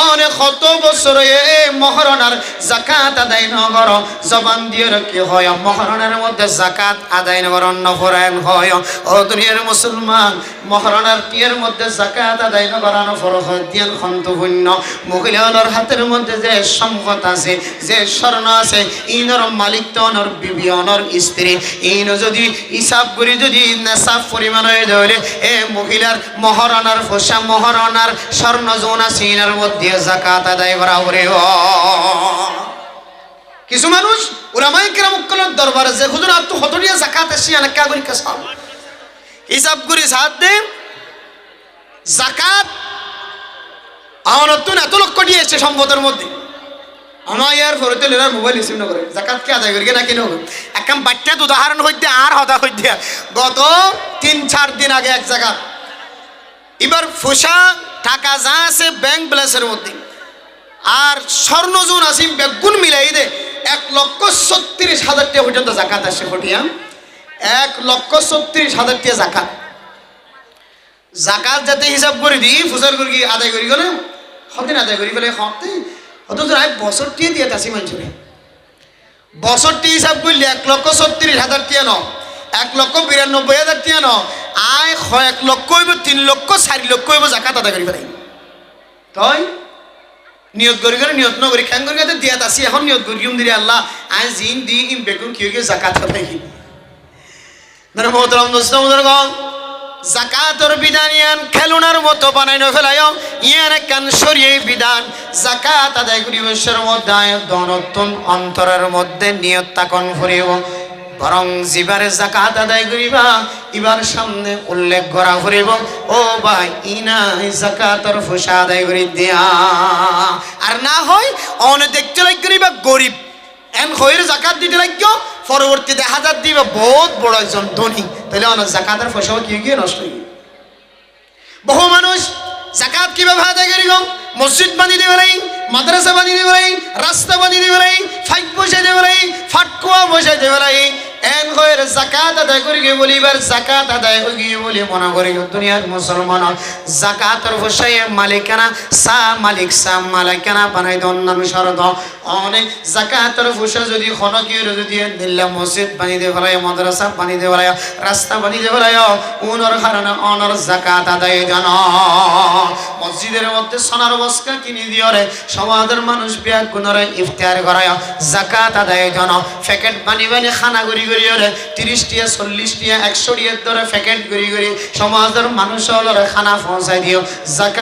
অনেক কত বছর এ মহরণার জাকাত আদায় নগর জবান দিয়ে কি হয় মহরণের মধ্যে জাকাত আদায় নগর নফরায়ন হয় ও দুনিয়ার মুসলমান মহরণার টিয়ের মধ্যে জাকাত আদায় নগরানো ফরজ দিয়ান খন্তপূর্ণ মহিলার হাতের মধ্যে যে সম্পদ আছে যে স্বর্ণ আছে ইনর মালিক তো অনর বিবি অনর স্ত্রী ইন যদি হিসাব করি যদি নেশাব পরিমাণ হয়ে যাবে এ মহিলার মহরণার ফসা মহরণার স্বর্ণ যৌন আছে ইনার মধ্যে জাকাত আদায় করা হবে কিছু মানুষ উলামায়ে কেরাম উক্কলের দরবারে যে হুজুর আত্ম হতরিয়া জাকাত এসে আনাকা করি কাসাম হিসাব করি সাথ দে জাকাত আওনতুন এত লক্ষ দিয়ে এসে সম্পদের মধ্যে আমার ইয়ার ফরতে লেনার মোবাইল রিসিভ না করে জাকাত কি আদায় করি না কেন একদম বাচ্চা উদাহরণ হইতে আর হতা হইতে গত 3-4 দিন আগে এক জায়গা এবার ফসা টাকা যা আছে ব্যাংক ব্যালেন্সের মধ্যে আর স্বর্ণ জোন আসিম বেগুন মিলাই দে 1,36,000 টাকা পর্যন্ত জাকাত আসে ফটিয়া 1,36,000 টাকা জাকাত জাকাত যাতে হিসাব করে দিই ফুসার করি আদায় করি গেলে হতে আদায় করি ফেলে হতে অথচ আমি বছরটি দিয়ে আসি মানুষের বছরটি হিসাব করলে 1,36,000 টাকা ন 1,92,000 টাকা ন আয় 1 লক্ষ হইব 3 লক্ষ 4 লক্ষ হইব জাকাত আদায় করি ফেলাই তাই নিয়ত করি করে নিয়ত ন করি খ্যাং করি দিয়া আসি এখন নিয়ত করি দিলে আল্লাহ আই জিন দি ইম বেগুন কি জাকাত আদায় কি মানে মোহতরম দোস্ত মুজরগণ জাকাতের বিধান ইয়ান খেলুনার মতো বানাইনো ফেলায় ইয়ান কান শরীয়ী বিধান জাকাত আদায় করিবের মধ্যে দনতুন অন্তরের মধ্যে নিয়ত তাকন করিব বরং জিবারে জাকাত আদায় করিবা ইবার সামনে উল্লেখ করা করিব ও ভাই ইনা জাকাতের ফসা আদায় করি দিয়া আর না হয় অনে দেখতে লাগ করিবা গরিব এন হইর জাকাত দিতে লাগো পরবর্তীতে হাজার দিবে বহুত বড় একজন ধনী তাহলে অনেক জাকাতের ফসল কি গিয়ে নষ্ট হয়ে বহু মানুষ জাকাত কিভাবে আদায় করিব মসজিদ বানিয়ে দেবে নাই মাদ্রাসা বানিয়ে দেবে নাই রাস্তা বানিয়ে দেবে নাই ফাইক বসাই দেবে নাই ফাটকুয়া বসাই দেবে নাই এন হয়ে জাকাত আদায় করি গিয়ে বলি এবার জাকাত আদায় হয়ে গিয়ে বলি মনে করি দুনিয়ার মুসলমান জাকাতের বসাই মালিকানা সা মালিক সা মালিকানা বানাই দেন অন্যান্য শরত অনেক জাকাতের বসা যদি খনকির যদি দিল্লা মসজিদ বানিয়ে দেবে ফেলায় মাদ্রাসা বানিয়ে দেবে ফেলায় রাস্তা বানিয়ে দেবে ফেলায় উনর কারণে অনর জাকাত আদায় জান মসজিদের মধ্যে সোনার বস্কা কিনে দিও রে সমাজের মানুষ বিয়া গুণরে ইফতার করায় জাকাত আদায় জান প্যাকেট বানিয়ে বানিয়ে খানা করি 30 টিয়া 40 টিয়া 100 টিয়ার ধরে প্যাকেট করি সমাজের মানুষ খানা পৌঁছাই দিও জাকাত